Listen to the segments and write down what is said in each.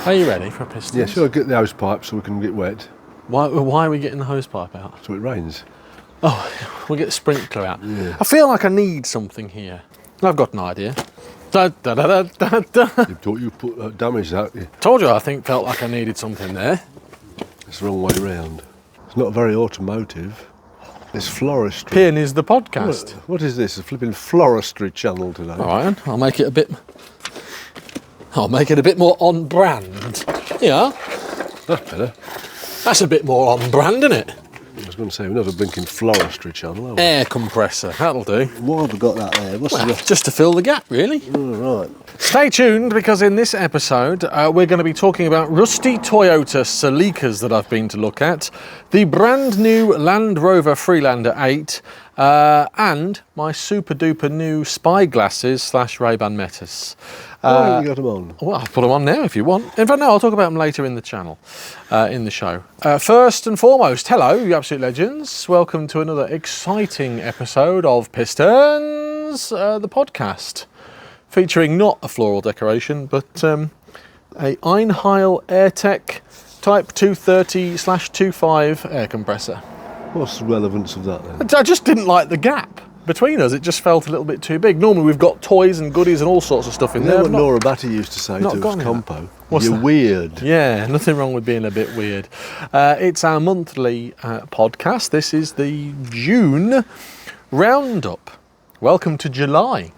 Are you ready for Pistons? Yeah, shall I get the hose pipe so we can get wet? Why are we getting the hose pipe out? So it rains. Oh, we'll get the sprinkler out. Yeah. I feel like I need something here. I've got an idea. Da, da, da, da, da. You thought you put damage out. Yeah. Told you felt like I needed something there. It's the wrong way round. It's not very automotive. It's floristry. Pin is the podcast. What is this? A flipping floristry channel today. All right, then. I'll make it a bit more on brand. Yeah. That's better. That's a bit more on brand, isn't it? I was going to say, we're not a blinking floristry channel, are we? Air compressor, that'll do. Why have we got that there? What's the... Just to fill the gap, really. Oh, right. Stay tuned, because in this episode we're going to be talking about rusty Toyota Celicas that I've been to look at, the brand new Land Rover Freelander 8, and my super duper new spy glasses / Ray-Ban Metas. Why haven't you got them on? Well, I'll put them on now if you want. In fact, no, I'll talk about them later in the channel, in the show. First and foremost, hello, you absolute legends. Welcome to another exciting episode of Pistons, the podcast, featuring not a floral decoration, but a Einheil AirTech Type 230/25 air compressor. What's the relevance of that then? I just didn't like the gap between us. It just felt a little bit too big. Normally we've got toys and goodies and all sorts of stuff in there. What Nora Batty used to say to us, Compo. You're weird. Yeah, nothing wrong with being a bit weird. It's our monthly podcast. This is the June roundup. Welcome to July.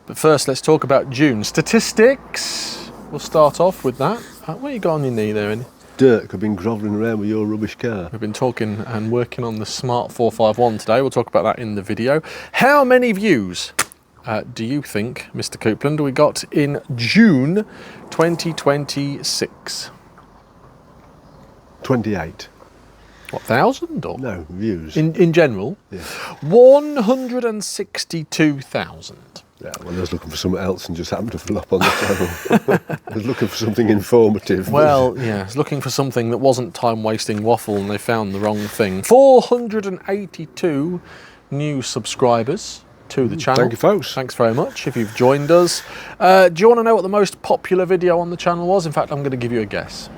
But first, let's talk about June. Statistics. We'll start off with that. Where you got on your knee there, Andy? Dirk, I've been grovelling around with your rubbish car. We've been talking and working on the Smart 451 today. We'll talk about that in the video. How many views do you think, Mr. Coupland, we got in June 2026? 28. What, 1,000 or? No, views. In general? Yeah. 162,000. Yeah, well, I was looking for something else and just happened to flop on the channel. I was looking for something informative. Well, yeah, I was looking for something that wasn't time-wasting waffle, and they found the wrong thing. 482 new subscribers to the channel. Thank you, folks. Thanks very much if you've joined us. Do you want to know what the most popular video on the channel was? In fact, I'm going to give you a guess.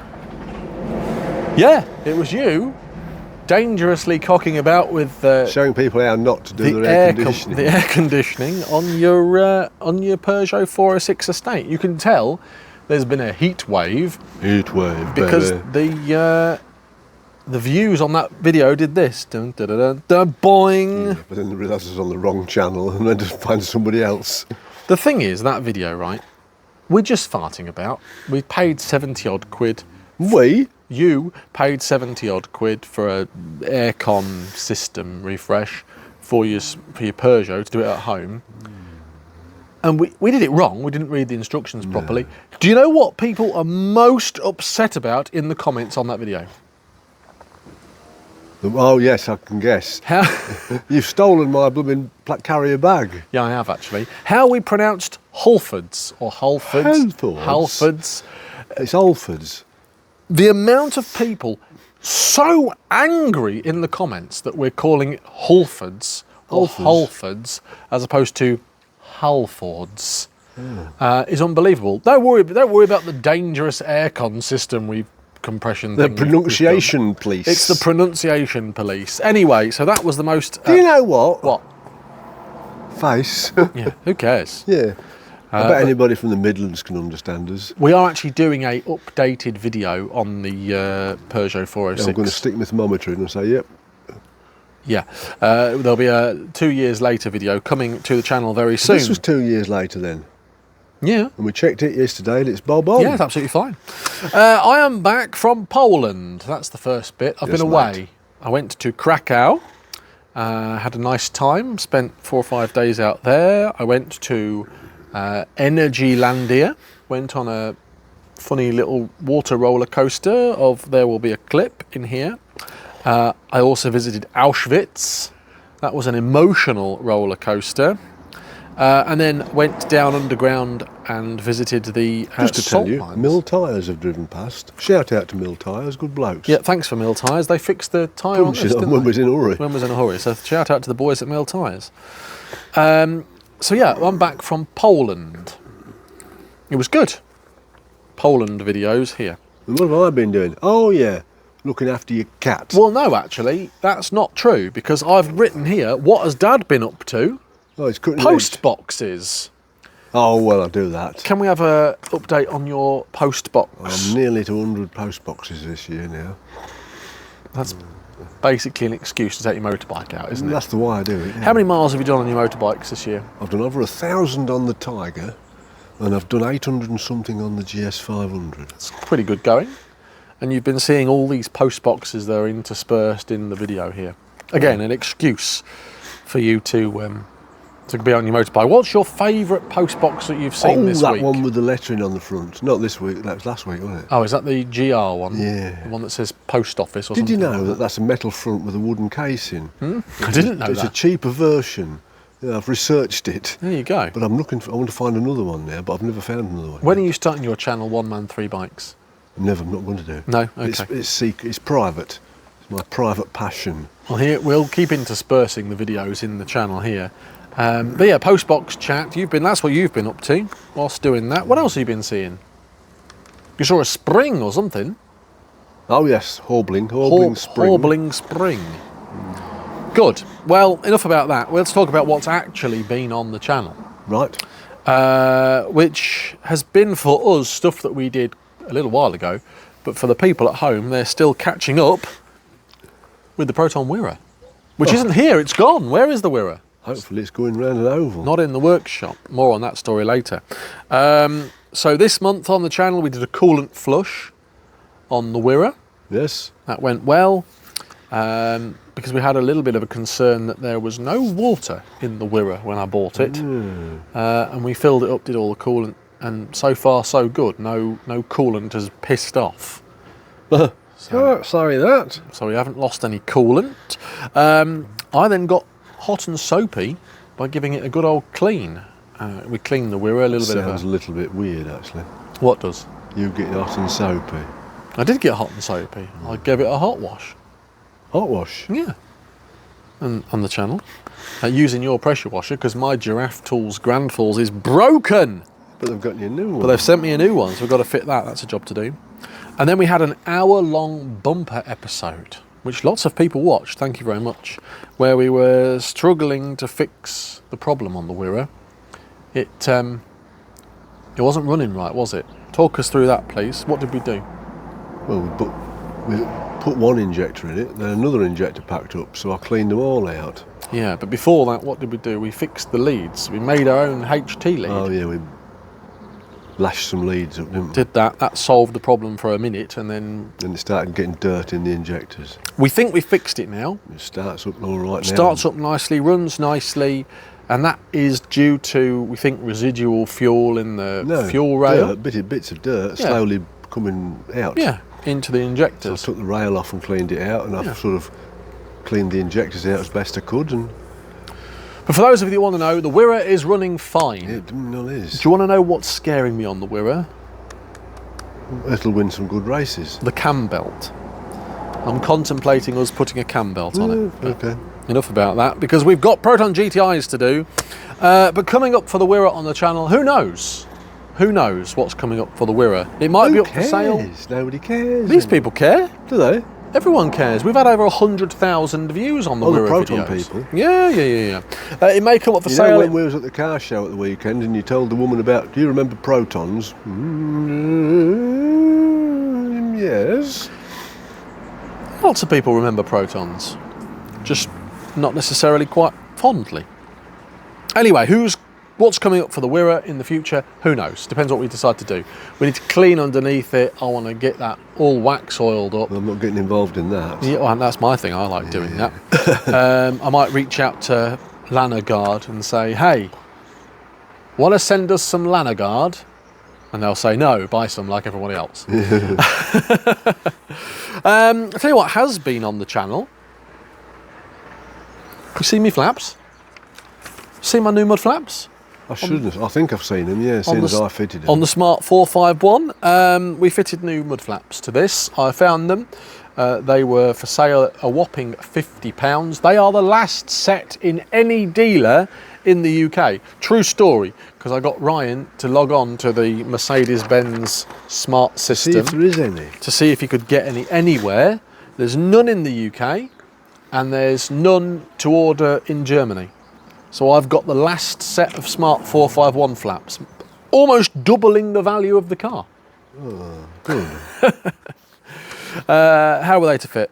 Yeah, it was you. Dangerously cocking about with showing people how not to do their air conditioning. The air conditioning on your Peugeot 406 estate. You can tell there's been a heat wave. Heat wave, because baby. the views on that video did this. Dun, dun, dun, dun, dun, boing. Yeah, but then I realised I was on the wrong channel and then just find somebody else. The thing is, that video, right? We're just farting about. We paid 70 odd quid. You paid 70 odd quid for a aircon system refresh for your Peugeot to do it at home. And we did it wrong. We didn't read the instructions properly. Do you know what people are most upset about in the comments on that video? Oh, yes, I can guess. How? You've stolen my blooming carrier bag. Yeah, I have actually. How we pronounced Halfords or Halfords. Halfords. It's Halfords. The amount of people so angry in the comments that we're calling it Halfords or Halfords as opposed to Halfords is unbelievable. Don't worry about the dangerous aircon system compression thing. The pronunciation police. It's the pronunciation police. Anyway, so that was the most... Do you know what? What? Face. Yeah, who cares? Yeah. I bet anybody from the Midlands can understand us. We are actually doing a updated video on the Peugeot 406. I'm going to stick my thermometer in and say, yep. Yeah, there'll be a 2 years later video coming to the channel very soon. This was 2 years later then. Yeah. And we checked it yesterday and it's bob on. Yeah, it's absolutely fine. I am back from Poland. That's the first bit. I've been away. Mate. I went to Krakow, had a nice time, spent 4 or 5 days out there. I went to Energylandia, went on a funny little water roller coaster of There Will Be a Clip in here. I also visited Auschwitz. That was an emotional roller coaster. And then went down underground and visited the Just to tell you, mines. Mill Tyres have driven past. Shout out to Mill Tyres, good blokes. Yeah, thanks for Mill Tyres. They fixed the tyre on this, didn't when they? was in a hurry. When was in a hurry. So shout out to the boys at Mill Tyres. So yeah, I'm back from Poland. It was good. Poland videos here. And what have I been doing? Oh yeah, looking after your cat. Well, no, actually, that's not true, because I've written here, what has Dad been up to? Oh, it's cutting Post edge. boxes. Oh well, I'll do that. Can we have a update on your post box? I'm nearly to 100 post boxes this year now. That's basically an excuse to take your motorbike out, isn't it? That's the way I do it. Yeah. How many miles have you done on your motorbikes this year? I've done over 1,000 on the Tiger, and I've done 800 and something on the GS 500. It's pretty good going. And you've been seeing all these post boxes that are interspersed in the video here. Again, an excuse for you to be on your motorbike. What's your favourite post box that you've seen this that week? one with the lettering on the front. Not this week, that was last week, wasn't it? Oh, is that the GR one? Yeah. The one that says post office or Did something? you know like that that's a metal front with a wooden casing? I didn't know It's that. a cheaper version. Yeah, I've researched it. There you go. But I want to find another one now, but I've never found another one. When are you starting your channel, One Man, Three Bikes? Never, I'm not going to do. No? Okay. It's secret, it's private. It's my private passion. Well, here we'll keep interspersing the videos in the channel here. But yeah, postbox chat. That's what you've been up to whilst doing that. What else have you been seeing? You saw a spring or something. Oh yes, Horbling spring. Horbling spring. Good. Well, enough about that. Let's talk about what's actually been on the channel, Right. which has been for us stuff that we did a little while ago, but for the people at home, they're still catching up with the Proton Wira, which isn't here. It's gone. Where is the Wira? Hopefully it's going round an oval. Not in the workshop. More on that story later. So this month on the channel we did a coolant flush on the Wira. Yes. That went well because we had a little bit of a concern that there was no water in the Wira when I bought it. And we filled it up, did all the coolant, and so far so good. No coolant has pissed off. Sorry that. So we haven't lost any coolant. I then got hot and soapy by giving it a good old clean. We cleaned the Wira a little bit. Sounds a little bit weird actually. What does? You get hot and soapy. I did get hot and soapy. I gave it a hot wash. Hot wash? Yeah. And on the channel. Using your pressure washer because my Giraffe Tools Grand Falls is broken. But they've got you a new one. But they've sent me a new one, so we've got to fit that. That's a job to do. And then we had an hour-long bumper episode, which lots of people watched, thank you very much, where we were struggling to fix the problem on the Wira. It wasn't running right, was it? Talk us through that, please. What did we do? Well, we put one injector in it, then another injector packed up, so I cleaned them all out. Yeah, but before that, what did we do? We fixed the leads. We made our own HT lead. Oh yeah, we lashed some leads up, didn't we? Did that. That solved the problem for a minute, and then And it started getting dirt in the injectors. we think we fixed it now. It starts up all right now. Starts up nicely, runs nicely, and that is due to, we think, residual fuel in the fuel rail. Bits of dirt Yeah. slowly coming out. Yeah, into the So I injectors. took the rail off and cleaned it out, and I've sort of cleaned the injectors out as best I could, and But for those of you that want to know, the Wira is running fine. it not is. Do you want to know what's scaring me on the Wira? It'll win some good races. The cam belt. I'm contemplating us putting a cam belt on it. But Okay. enough about that, because we've got Proton GTIs to do. But coming up for the Wira on the channel, who knows? Who knows what's coming up for the Wira? It might be Who up for sale. cares? Nobody cares. These people care. Do they? Everyone cares. We've had over 100,000 views on the Oh, the Wira Proton videos. people? Yeah. It may come up for You sale. know when we was at the car show at the weekend and you told the woman about, do you remember Protons? Yes. Lots of people remember Protons, just not necessarily quite fondly. Anyway, what's coming up for the Wira in the future? Who knows? Depends what we decide to do. We need to clean underneath it. I want to get that all wax oiled up. I'm not getting involved in that. Yeah, well, that's my thing. I like doing that. I might reach out to Lanagard and say, hey, want to send us some Lanagard? And they'll say, no, buy some like everyone else. I'll tell you what has been on the channel. You see me flaps? See my new mud flaps? I shouldn't. I think I've seen them, yeah, as soon as I fitted them. On the Smart 451, we fitted new mud flaps to this. I found them. They were for sale at a whopping £50. They are the last set in any dealer in the UK. True story, because I got Ryan to log on to the Mercedes-Benz Smart See system if there is any. to see if he could get any anywhere. There's none in the UK, and there's none to order in Germany. So I've got the last set of Smart 451 flaps, almost doubling the value of the car. Oh, good. How were they to fit?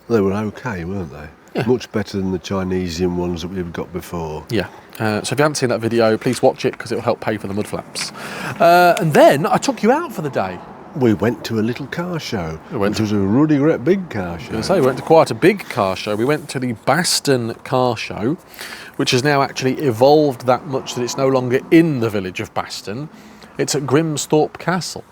They were okay, weren't they? Yeah. Much better than the Chinesian ones that we've got before. Yeah. So if you haven't seen that video, please watch it because it will help pay for the mud flaps. And then I took you out for the day. We went to a little car show. We went It was a ruddy great big car show. We went to quite a big car show. We went to the Baston Car Show, which has now actually evolved that much that it's no longer in the village of Baston. It's at Grimsthorpe Castle,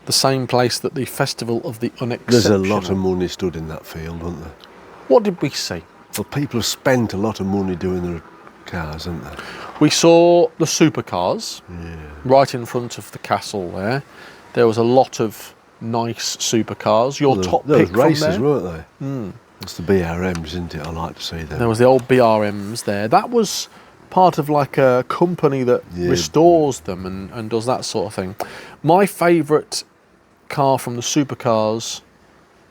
the same place that the Festival of the Unexceptional. There's a lot of money stood in that field, wasn't there? What did we see? Well, people have spent a lot of money doing their cars, haven't they? We saw the Supercars right in front of the castle there. There was a lot of nice Supercars. Your top those pick from races, there? weren't they? It's the BRMs, isn't it? I like to see them. There was the old BRMs there. That was part of like a company that restores them and does that sort of thing. My favourite car from the Supercars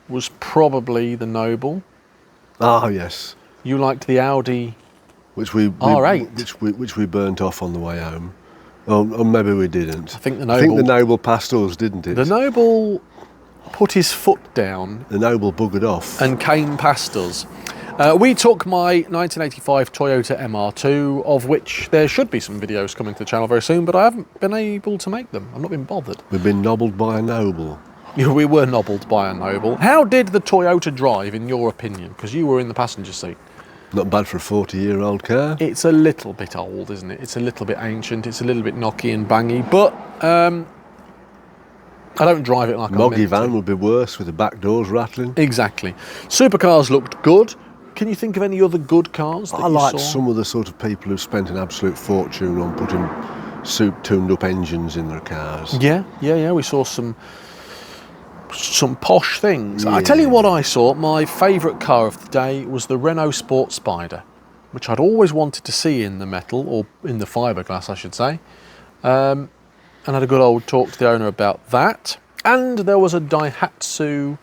was probably the Noble. Ah, yes. You liked the Audi R8. Which we burnt off on the way home. Or maybe we didn't. I think the the Noble passed us, didn't it? The Noble put his foot down. The Noble buggered off. And came past us. We took my 1985 Toyota MR2, of which there should be some videos coming to the channel very soon, but I haven't been able to make them. I've not been bothered. We've been nobbled by a Noble. We were nobbled by a Noble. How did the Toyota drive, in your opinion? Because you were in the passenger seat. Not bad for a 40-year-old car. It's a little bit old, isn't it? It's a little bit ancient. It's a little bit knocky and bangy, but I don't drive it like I'm Moggy meant van to. would be worse with the back doors rattling. Exactly. Supercars looked good. Can you think of any other good cars that I you like saw? some of the sort of people who've spent an absolute fortune on putting tuned-up engines in their cars. Yeah. We saw some posh things. Yeah. I tell you what I saw. My favourite car of the day was the Renault Sport Spider, which I'd always wanted to see in the metal, or in the fiberglass, I should say. And had a good old talk to the owner about that. And there was a Daihatsu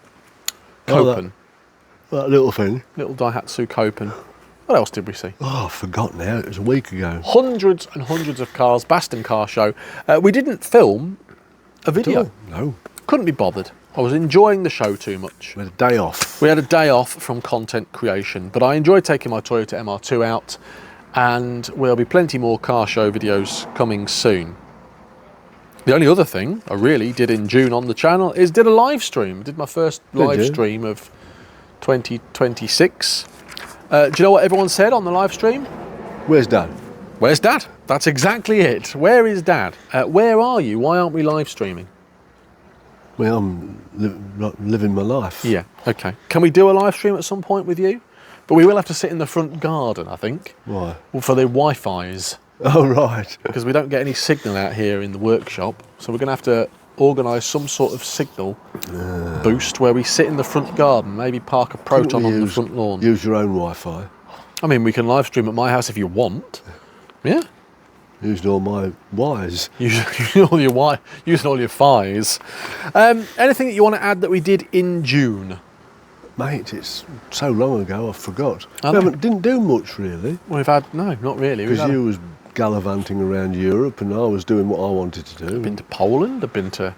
Coupland. That little thing. Little Daihatsu Coupland. What else did we see? Oh, I forgot now. It was a week ago. Hundreds and hundreds of cars. Baston Car Show. We didn't film a video. No. Couldn't be bothered. I was enjoying the show too much. We had a day off. We had a day off from content creation, but I enjoyed taking my Toyota MR2 out, and there'll be plenty more car show videos coming soon. The only other thing I really did in June on the channel is did a live stream. Did my first live stream of 2026. Do you know what everyone said on the live stream? Where's Dad? Where's Dad? That's exactly it. Where is Dad? Where are you? Why aren't we live streaming? Well, I'm living my life. Yeah, okay. Can we do a live stream at some point with you? But we will have to sit in the front garden, I think. Why? Well, for the Wi-Fi's. Oh, right. Because we don't get any signal out here in the workshop. So we're going to have to organise some sort of signal boost where we sit in the front garden, maybe park a Proton on the front lawn. Use your own Wi-Fi. I mean, we can live stream at my house if you want. Yeah? Using all my wires. Using all your fies. Anything that you want to add that we did in June? Mate, it's so long ago, I forgot. I We know. didn't do much, really. We've had, no, not really. Because you was gallivanting around Europe and I was doing what I wanted to do. I've been to Poland, I've been to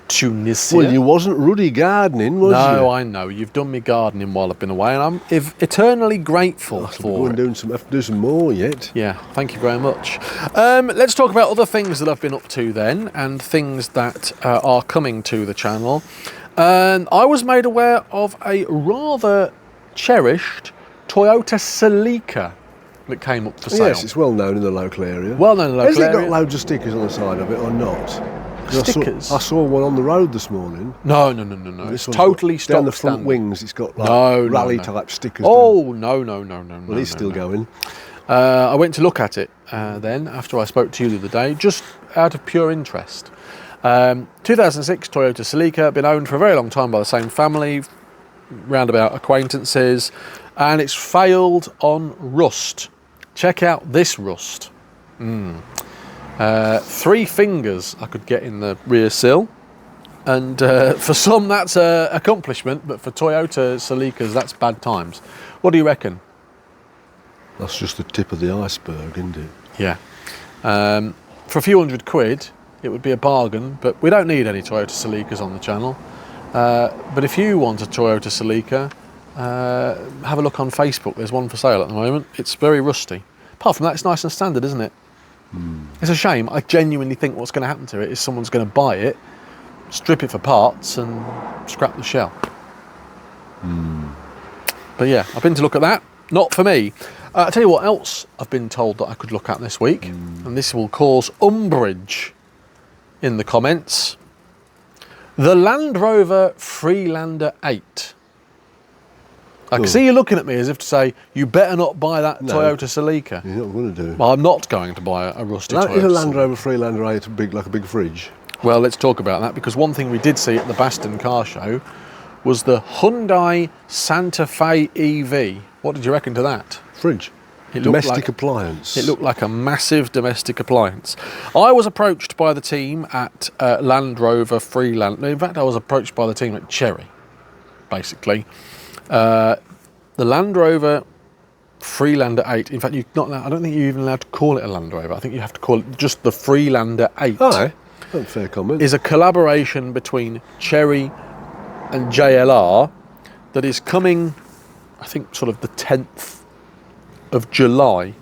Tunisia. Well, you wasn't ruddy gardening, was you? No, I know. You've done me gardening while I've been away, and I'm eternally grateful for it. Have to do some more yet. Yeah, thank you very much. Let's talk about other things that I've been up to then, and things that are coming to the channel. I was made aware of a rather cherished Toyota Celica that came up for sale. Yes, it's well known in the local area. Well known in the local area. Has it area. got loads of stickers on the side of it or not? 'Cause Stickers? I saw one on the road this morning. No. It's totally stock down the front standard. wings. It's got like No. rally type stickers. Oh, no. Well, he's still going. I went to look at it then after I spoke to you the other day, just out of pure interest. 2006 Toyota Celica, been owned for a very long time by the same family, roundabout acquaintances, and it's failed on rust. check out this rust. 3 fingers I could get in the rear sill. And for some that's an accomplishment, but for Toyota Celicas that's bad times. What do you reckon? That's just the tip of the iceberg, isn't it? Yeah. For a few £100, it would be a bargain, but we don't need any Toyota Celicas on the channel. But if you want a Toyota Celica, have a look on Facebook. There's one for sale at the moment. It's very rusty. Apart from that, it's nice and standard, isn't it? It's a shame. I genuinely think what's going to happen to it is someone's going to buy it, strip it for parts and scrap the shell. But yeah, I've been to look at that. Not for me. I'll tell you what else I've been told that I could look at this week, and this will cause umbrage in the comments. The Land Rover Freelander 8. I can see you looking at me as if to say, you better not buy that Toyota Celica. You're not going to do it. Well, I'm not going to buy a rusty Toyota. Is a Land Rover Freelander 8 like a big fridge? Well, let's talk about that, because one thing we did see at the Baston Car Show was the Hyundai Santa Fe EV. What did you reckon to that? Fridge. Domestic appliance. It looked like a massive domestic appliance. I was approached by the team at Land Rover Freelander. In fact, I was approached by the team at Chery, basically. The Land Rover Freelander 8. In fact, you're not allowed, I don't think you're even allowed to call it a Land Rover. I think you have to call it just the Freelander 8. Oh, that's a fair comment. Is a collaboration between Chery and JLR that is coming, I think, sort of the 10th of July.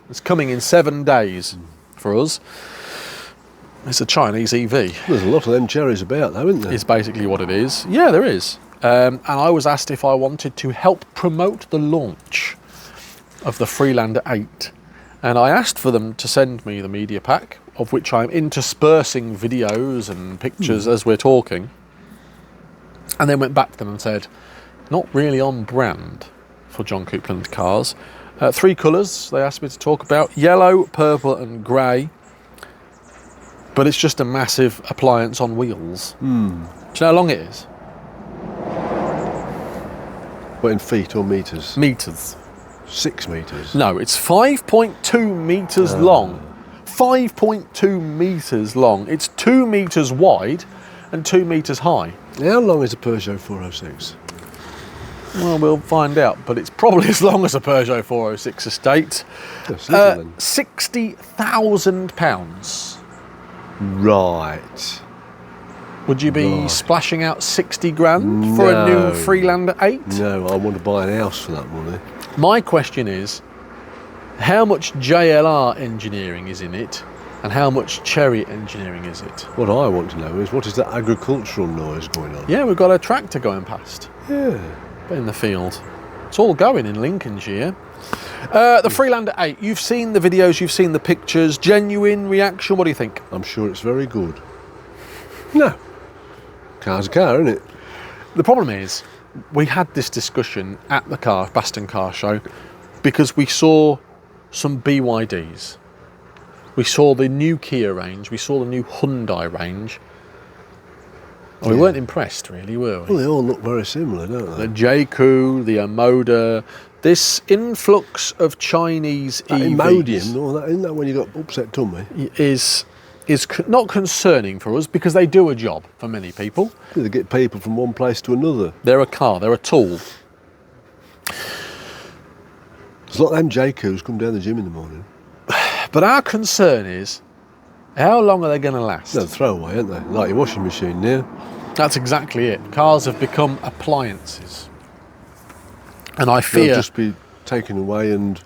It's coming in 7 days for us. It's a Chinese EV. There's a lot of them Cherries about though, isn't there? It's basically what it is. Yeah, there is. And I was asked if I wanted to help promote the launch of the Freelander 8. And I asked for them to send me the media pack, of which I'm interspersing videos and pictures as we're talking. And then went back to them and said, not really on brand for John Coupland cars. 3 colours they asked me to talk about: yellow, purple and grey. But it's just a massive appliance on wheels. Do you know how long it is? What, in feet or metres? Meters. 6 metres? No, it's 5.2 metres long. 5.2 metres long. It's 2 metres wide and 2 metres high. How long is a Peugeot 406? Well, we'll find out, but it's probably as long as a Peugeot 406 estate. £60,000. Right. Would you be splashing out 60 grand for a new Freelander 8? No, I want to buy an house for that money. My question is, how much JLR engineering is in it, and how much Chery engineering is it? What I want to know is, what is that agricultural noise going on? Yeah, we've got a tractor going past. Yeah. In the field. It's all going in Lincolnshire. The Freelander 8, you've seen the videos, you've seen the pictures. Genuine reaction, what do you think? I'm sure it's very good. No. Car's a car, isn't it? The problem is, we had this discussion at the Baston Car Show because we saw some BYDs. We saw the new Kia range, we saw the new Hyundai range. We weren't impressed, really, were we? Well, they all look very similar, don't they? The J-Coup, the Omoda, this influx of Chinese EVs... Imodium, isn't that when you got upset tummy? Is not concerning for us, because they do a job for many people. They get people from one place to another. They're a car, they're a tool. There's a lot of them J-Coups come down the gym in the morning. But our concern is, how long are they going to last? They're throwaway, aren't they? Like your washing machine now. That's exactly it. Cars have become appliances. And I fear... They'll just be taken away and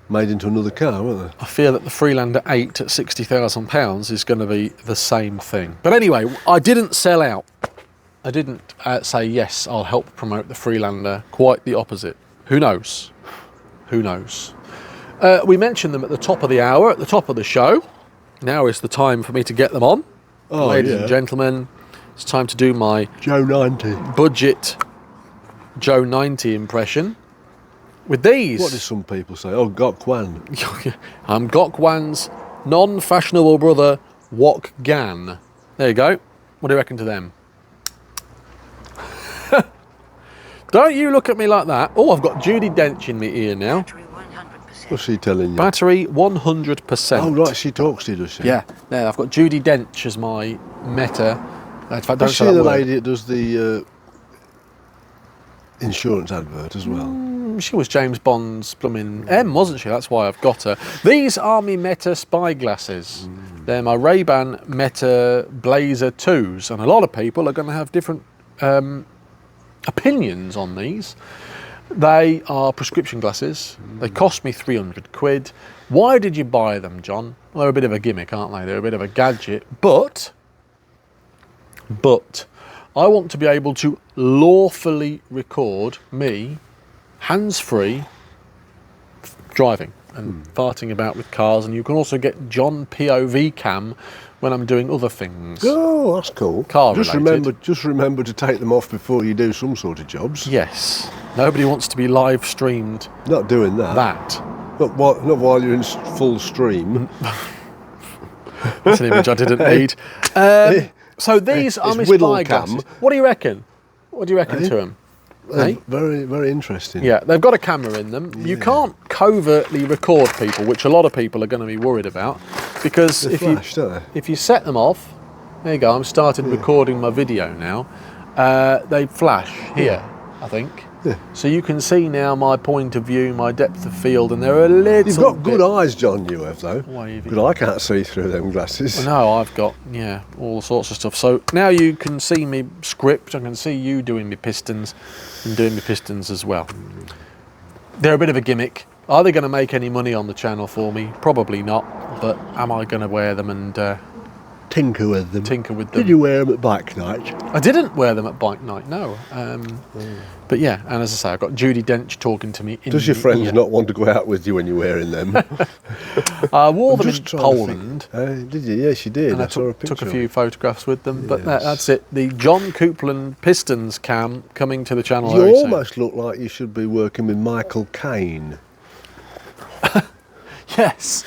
made into another car, won't they? I fear that the Freelander 8 at £60,000 is going to be the same thing. But anyway, I didn't sell out. I didn't say, yes, I'll help promote the Freelander. Quite the opposite. Who knows? Who knows? We mentioned them at the top of the hour, at the top of the show. Now is the time for me to get them on. Oh, ladies and gentlemen, it's time to do my Joe 90 budget Joe 90 impression with these. What do some people say? Oh, Gok Wan. I'm Gok Wan's non-fashionable brother, Wok Gan. There you go. What do you reckon to them? Don't you look at me like that. Oh, I've got Judi Dench in my ear now. What's she telling you? Battery 100%. Oh, right, she talks to you, does she? Yeah, there, I've got Judi Dench as my Meta. In fact, don't Is say she that the word. lady that does the insurance advert as well? She was James Bond's blooming M, wasn't she? That's why I've got her. These are my Meta spy glasses. They're my Ray-Ban Meta Blazer 2s, and a lot of people are going to have different opinions on these. They are prescription glasses. They cost me 300 quid. Why did you buy them, John? Well, they're a bit of a gimmick, aren't they? They're a bit of a gadget, but I want to be able to lawfully record me hands-free driving and farting about with cars, and you can also get John POV cam when I'm doing other things. Oh, that's cool. Car just related. remember to take them off before you do some sort of jobs. Yes. Nobody wants to be live streamed. Not doing that. Not while you're in full stream. That's an image I didn't need. So these are my Whittle spy cam. glasses. What do you reckon? What do you reckon to them? Hey? Very, very interesting. Yeah, they've got a camera in them. You can't covertly record people, which a lot of people are going to be worried about, because They flash, don't they? if you set them off, there you go. I'm started recording my video now. They flash here, I think. Yeah. So you can see now my point of view, my depth of field, and they're a little. You've got good bit eyes, John, you have, though. wavy. Because I can't see through them glasses. No, I've got, yeah, all sorts of stuff. So now you can see me script, I can see you doing me Pistons and doing me Pistons as well. They're a bit of a gimmick. Are they going to make any money on the channel for me? Probably not, but am I going to wear them and Tinker with them. tinker with them? Did you wear them at bike night? I didn't wear them at bike night, no. But yeah, and as I say, I've got Judi Dench talking to me. Does your friends not want to go out with you when you're wearing them? I wore them in just trying to Poland. think. Did you? Yes, you did. And I saw a took picture a of few it. photographs with them, but Yes. that's it. The John Coupland Pistons cam coming to the channel You very soon. almost look like you should be working with Michael Caine. Yes,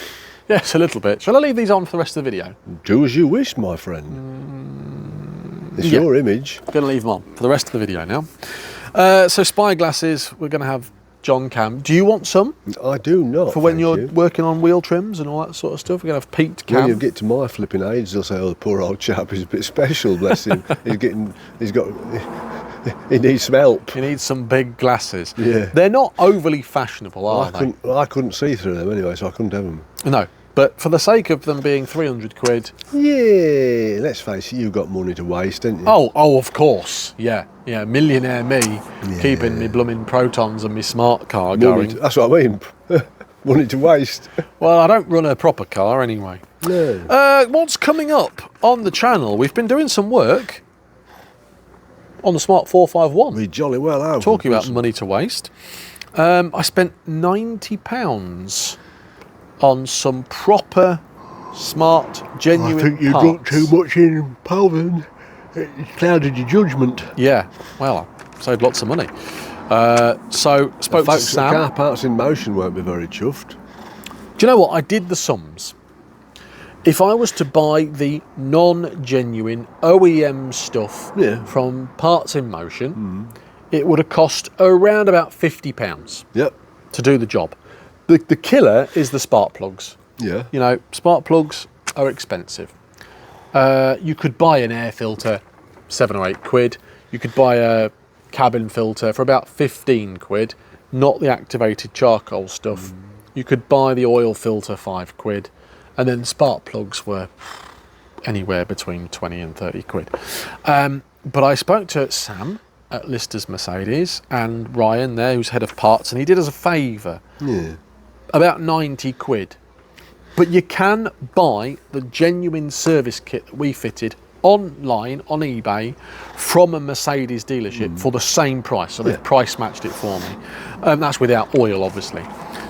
yes, a little bit. Shall I leave these on for the rest of the video? Do as you wish, my friend. It's yeah. your image. Going to leave them on for the rest of the video now. So spy glasses, we're going to have John cam. Do you want some I do not. for when thank you're you. working on wheel trims and all that sort of stuff? We're going to have Pete When you cam. get to my flipping age, they'll say, "Oh, the poor old chap is a bit special. Bless him. He needs some help." You need some big glasses. Yeah. They're not overly fashionable, are they? I couldn't see through them anyway, so I couldn't have them. No, but for the sake of them being 300 quid. Yeah, let's face it, you've got money to waste, haven't you? Oh, of course. Yeah, millionaire me, keeping me blooming Protons and me smart car going. That's what I mean. Money to waste. Well, I don't run a proper car anyway. No. What's coming up on the channel? We've been doing some work on the Smart 451. We jolly well have. Talking about money to waste. I spent £90 on some proper, smart, genuine I think you parts. got too much in Poland. It clouded your judgment. Yeah, well, I saved lots of money. So spoke to Folks at Sam. Car Parts in Motion won't be very chuffed. Do you know what? I did the sums. If I was to buy the non-genuine OEM stuff from Parts in Motion, it would have cost around about £50 Yep. to do the job. The killer is the spark plugs. Yeah. You know, spark plugs are expensive. You could buy an air filter, 7 or 8 quid. You could buy a cabin filter for about 15 quid, not the activated charcoal stuff. You could buy the oil filter, 5 quid. And then spark plugs were anywhere between 20 and 30 quid. But I spoke to Sam at Lister's Mercedes and Ryan there, who's head of parts, and he did us a favour. Yeah. About 90 quid. But you can buy the genuine service kit that we fitted online on eBay from a Mercedes dealership for the same price. So they've price matched it for me. That's without oil, obviously.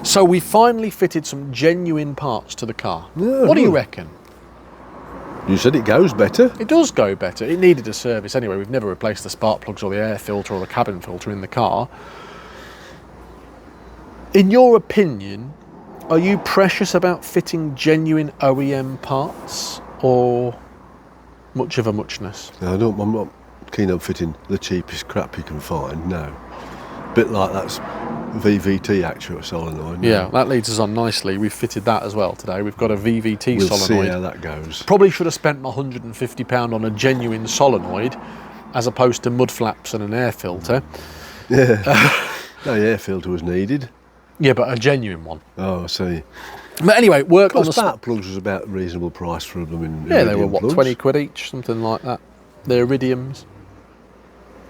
So we finally fitted some genuine parts to the car. Yeah, What do you good. reckon? You said it goes better. It does go better. It needed a service anyway. We've never replaced the spark plugs or the air filter or the cabin filter in the car. In your opinion, are you precious about fitting genuine OEM parts or much of a muchness? No, I'm not keen on fitting the cheapest crap you can find, no. Bit like that's VVT actuator solenoid. Yeah, that leads us on nicely. We've fitted that as well today. We've got a VVT We'll solenoid. see how that goes. Probably should have spent my £150 on a genuine solenoid as opposed to mud flaps and an air filter. Yeah. No air filter was needed. Yeah, but a genuine one. Oh, I see. But anyway, work on the spark plugs was about a reasonable price for them in Yeah, they were iridium what, plugs. 20 quid each, something like that. The iridiums.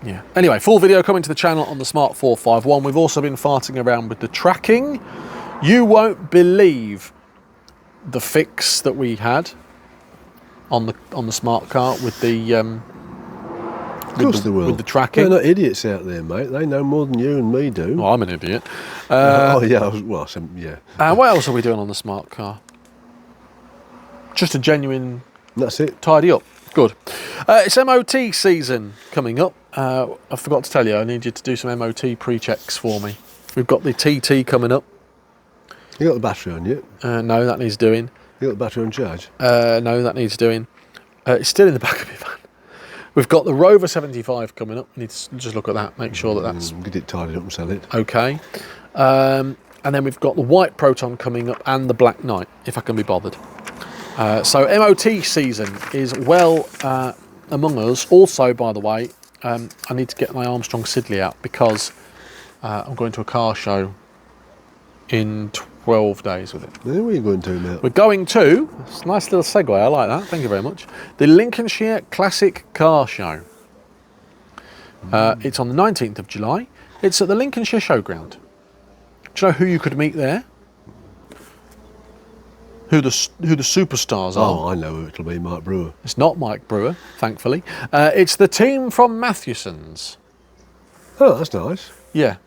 Yeah. Anyway, full video coming to the channel on the Smart 451. We've also been farting around with the tracking. You won't believe the fix that we had on the smart car with the Of course they will. with the tracking. They're not idiots out there, mate. They know more than you and me do. Oh, I'm an idiot. Yeah. Yeah. What else are we doing on the smart car? Just a genuine That's it. tidy up. Good. It's MOT season coming up. I forgot to tell you, I need you to do some MOT pre-checks for me. We've got the TT coming up. You got the battery on yet? No, that needs doing. You got the battery on charge? No, that needs doing. It's still in the back of my van. We've got the Rover 75 coming up. Need to just look at that, make sure that that's Get it tidied up and sell it. okay. And then we've got the white Proton coming up and the Black Knight, if I can be bothered. So MOT season is well among us. Also, by the way, I need to get my Armstrong Siddeley out because I'm going to a car show in 12 days with it. Where are you going to now? We're going to, it's a nice little segue, I like that, thank you very much, the Lincolnshire Classic Car Show. It's on the 19th of July. It's at the Lincolnshire Showground. Do you know who you could meet there? Who the superstars are? Oh, I know who it'll be, Mike Brewer. It's not Mike Brewer, thankfully. It's the team from Mathewson's. Oh, that's nice. Yeah.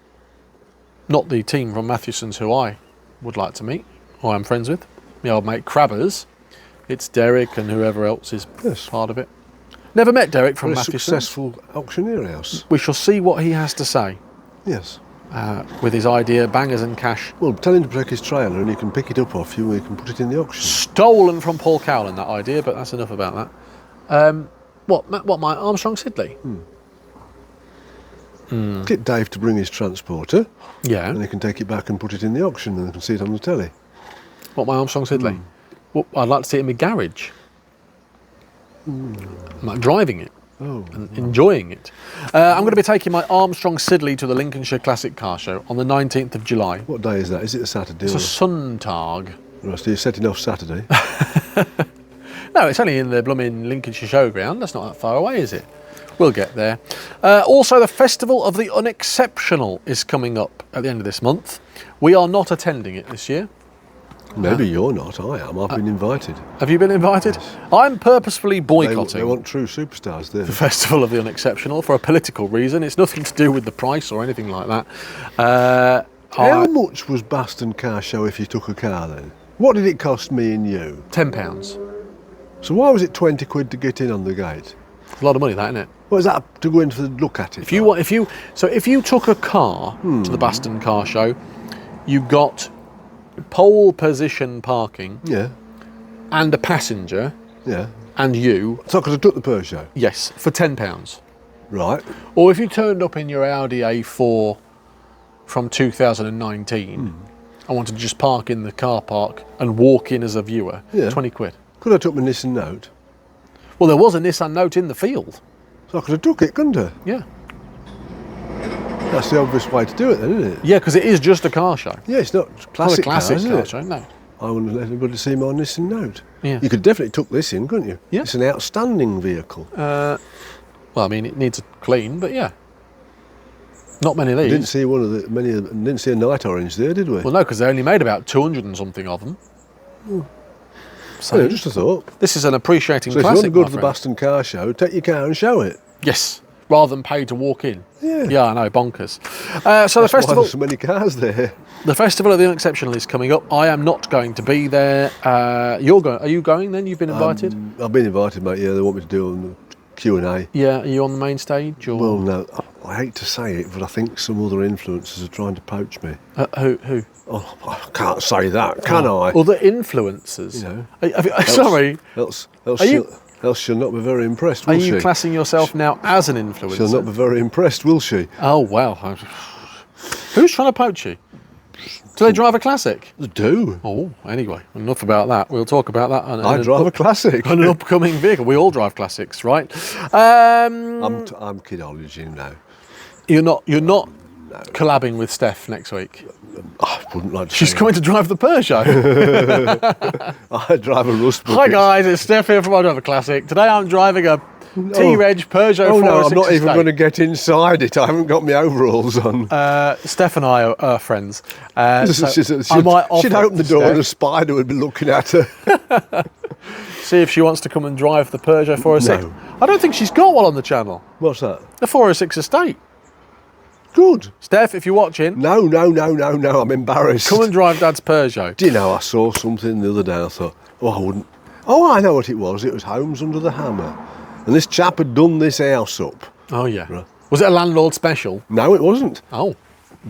Not the team from Mathewson's who I would like to meet, who I'm friends with. My old mate Crabbers. It's Derek and whoever else is part of it. Never met Derek from A Mathewson's. successful auctioneer house. We shall see what he has to say Yes. with his idea, Bangers and Cash. Well, tell him to break his trailer and he can pick it up off you and he can put it in the auction. Stolen from Paul Cowland, that idea, but that's enough about that. What, my Armstrong Siddeley? Get Dave to bring his transporter Yeah. and he can take it back and put it in the auction and they can see it on the telly. What, my Armstrong Siddeley? Well, I'd like to see it in my garage. Like driving it and enjoying it. I'm going to be taking my Armstrong Siddeley to the Lincolnshire Classic Car Show on the 19th of July. What day is that? Is it a Saturday? It's a or Suntag. Right, so you're setting off Saturday. No, it's only in the blooming Lincolnshire Showground. That's not that far away, is it? We'll get there. Also, the Festival of the Unexceptional is coming up at the end of this month. We are not attending it this year. Maybe you're not, I am. I've been invited. Have you been invited? Yes. I'm purposefully boycotting They want true superstars there. the Festival of the Unexceptional for a political reason. It's nothing to do with the price or anything like that. How much was Baston Car Show if you took a car then? What did it cost me and you? £10. So why was it 20 quid to get in on the gate? It's a lot of money, that, isn't it? What is that to go in for the look at it? If you took a car to the Baston Car Show, you got pole position parking Yeah, and a passenger yeah. and you, So because I took the Peugeot. yes, for £10. Right. Or if you turned up in your Audi A4 from 2019, I wanted to just park in the car park and walk in as a viewer, Yeah. 20 quid. Could I took my Nissan Note? Well, there was a Nissan Note in the field. So I could have took it, couldn't I? Yeah. That's the obvious way to do it then, isn't it? Yeah, because it is just a car show. Yeah, it's not classic, Not a classic cars, is car it? show, no. I wouldn't let anybody see my Nissan Note. Yeah. You could definitely tuck this in, couldn't you? Yeah. It's an outstanding vehicle. Well, I mean, it needs a clean, but yeah. Not many of these. Didn't see didn't see a night orange there, did we? Well, no, because they only made about 200 and something of them. So yeah, just a thought. this is an appreciating So if you classic. want to go my to the friend. Baston Car Show, take your car and show it. Yes, rather than pay to walk in. Yeah. Yeah, I know, bonkers. So the Why festival, there's so many cars there. the Festival of the Unexceptional is coming up. I am not going to be there. You're going. Are you going? Then you've been invited. I've been invited, mate. Yeah, they want me to do on the Q&A. Yeah. Are you on the main stage? Or Well, no, I hate to say it, but I think some other influencers are trying to poach me. who? Oh, I can't say that, can I? Other influencers. You know. Sorry. Else you- she'll not be very impressed, Are will you she? classing yourself now as an influencer? She'll not be very impressed, will she? Oh well. Who's trying to poach you? Do they drive a classic? They do. Oh, anyway, enough about that. We'll talk about that. I drive a classic. On an upcoming vehicle. We all drive classics, right? I'm kidology now. You're not collabing with Steph next week. I wouldn't like to. She's coming to drive the Peugeot. I drive a rust bucket. Hi guys, it's Steph here from I Drive a Classic. Today I'm driving a T-Reg Peugeot 406 no, I'm not even Estate. going to get inside it. I haven't got my overalls on. Steph and I are friends. She'd I might offer open the to door Steph, and a spider would be looking at her. see if she wants to come and drive the Peugeot 406. No. I don't think she's got one on the channel. What's that? The 406 Estate. Good. Steph, if you're watching, No, I'm embarrassed. come and drive Dad's Peugeot. Do you know, I saw something the other day, I thought, I wouldn't. Oh, I know what it was. It was Homes Under the Hammer. And this chap had done this house up. Oh yeah. Right. Was it a landlord special? No, it wasn't. Oh.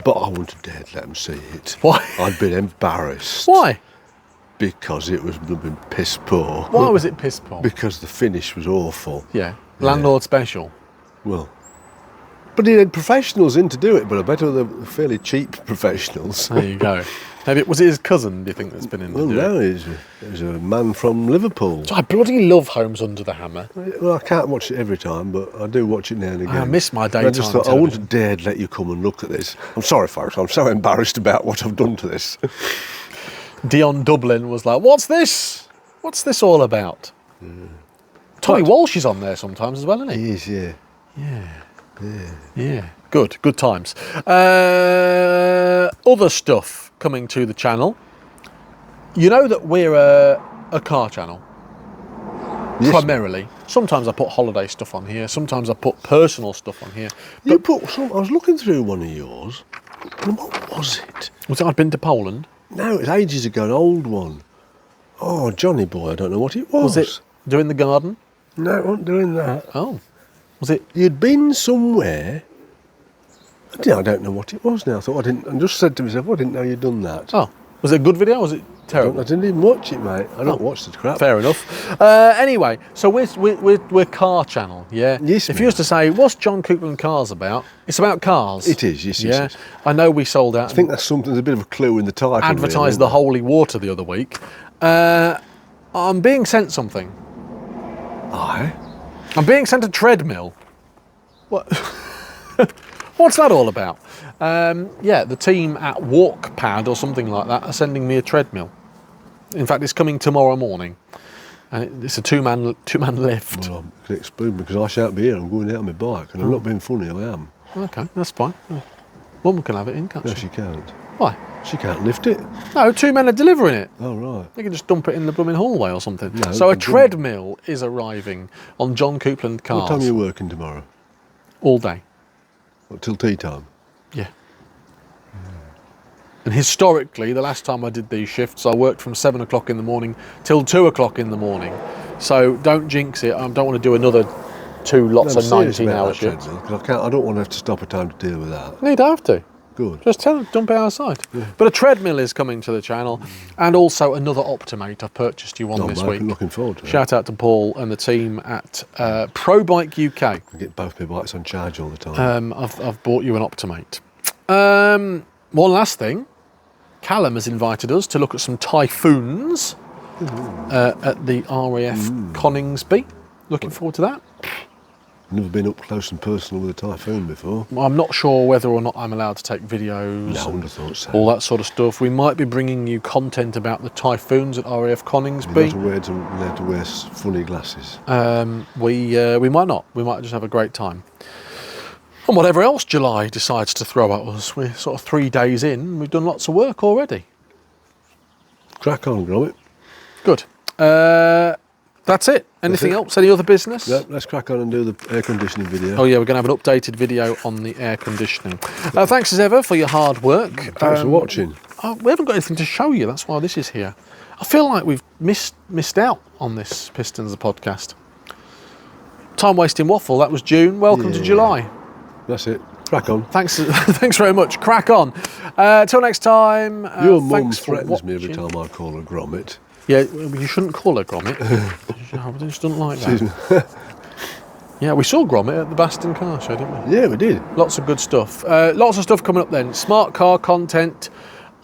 But I wouldn't have dared let them see it. Why? I'd been embarrassed. Why? Because it was blooming piss poor. Why was it piss poor? Because the finish was awful. Yeah. Landlord special. Well, but he had professionals in to do it, but I bet they're fairly cheap professionals. There you go. Maybe was it his cousin? Do you think that's been in? Well, no, he's a man from Liverpool. I bloody love Homes Under the Hammer. Well, I can't watch it every time, but I do watch it now and again. I miss my And daytime I just thought, I television. wouldn't have dared let you come and look at this. I'm sorry, folks. I'm so embarrassed about what I've done to this. Dion Dublin was like, "What's this? What's this all about?" Tommy Walsh is on there sometimes as well, isn't he? He is, yeah. Yeah. Good times. Other stuff coming to the channel. You know that we're a car channel. Yes. Primarily. Sometimes I put holiday stuff on here. Sometimes I put personal stuff on here. You put some. I was looking through one of yours. And what was it? Was it I'd been to Poland? No, it was ages ago, an old one. Oh, Johnny boy, I don't know what it was. Was it doing the garden? No, it wasn't doing that. Oh. Was it? You'd been somewhere. I don't know what it was now. I thought I just said to myself, I didn't know you'd done that. Oh. Was it a good video or was it I terrible? didn't even watch it, mate. I don't watch the crap. Fair enough. Anyway, so we're car channel, yeah? Yes, If mate. you was to say, what's John Coupland Cars about? It's about cars. It is, yes, Yeah. yes. I know we sold out I think that's something, there's a bit of a clue in the title. advertised really, the holy water the other week. I'm being sent something. Aye. I'm being sent a treadmill. What? What's that all about? Yeah, the team at Walkpad or something like that are sending me a treadmill. In fact, it's coming tomorrow morning, and it's a two-man lift. Well, I can explain because I shan't be here. I'm going out on my bike, and I'm not being funny. I am. Okay, that's fine. Woman can have it in, can't No, she? she can't. Why? She can't lift it. No, two men are delivering it. Oh right. You can just dump it in the blooming hallway or something. No, So a you can- treadmill is arriving on John Coupland Cars What time are you working tomorrow? all day. What, till tea time? Yeah. And historically, the last time I did these shifts, I worked from 7 o'clock in the morning till 2 o'clock in the morning. So don't jinx it. I don't want to do another two lots of 19-hour shifts. Because I don't want to have to stop a time to deal with that. You don't have to. Good. Just tell them, dump it outside. Yeah. But a treadmill is coming to the channel, and also another Optimate. I purchased you one this week. I'm looking forward to it. Shout out to Paul and the team at Pro Bike UK. I get both my bikes on charge all the time. I've bought you an Optimate. One last thing. Callum has invited us to look at some Typhoons at the RAF Coningsby. Looking forward to that. Never been up close and personal with a Typhoon before. I'm not sure whether or not I'm allowed to take videos. No, I and wouldn't have thought so. all that sort of stuff. We might be bringing you content about the Typhoons at RAF Coningsby. You're not allowed to wear funny glasses. We might not. We might just have a great time. And whatever else July decides to throw at us, we're sort of 3 days in. We've done lots of work already. Crack on, Gromit. Good. That's it. Anything else? Any other business? Yeah, let's crack on and do the air conditioning video. Oh yeah, we're going to have an updated video on the air conditioning. Thanks as ever for your hard work. Thanks for watching. We haven't got anything to show you. That's why this is here. I feel like we've missed out on this Pistons podcast. Time wasting waffle. That was June. Welcome to July. That's it. Crack on. Thanks very much. Crack on. Till next time. Your mum thanks for threatens me every watching. time I call her Gromit. Yeah, you shouldn't call her Gromit. She just doesn't like that. Yeah, we saw Gromit at the Baston Car Show, didn't we? Yeah, we did. Lots of good stuff. Lots of stuff coming up then. Smart car content,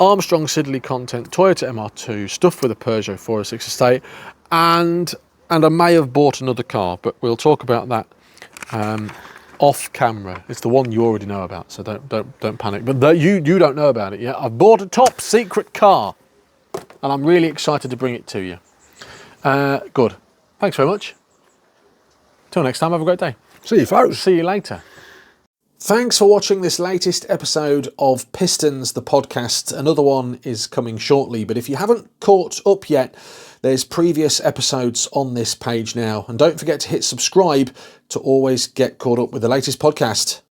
Armstrong Siddeley content, Toyota MR2, stuff with a Peugeot 406 estate, and I may have bought another car, but we'll talk about that off camera. It's the one you already know about, so don't panic. But you don't know about it yet. I've bought a top secret car, and I'm really excited to bring it to you. Good. Thanks very much. Till next time, have a great day. See you, folks. See you later. Thanks for watching this latest episode of Pistons, the podcast. Another one is coming shortly, but if you haven't caught up yet, there's previous episodes on this page now. And don't forget to hit subscribe to always get caught up with the latest podcast.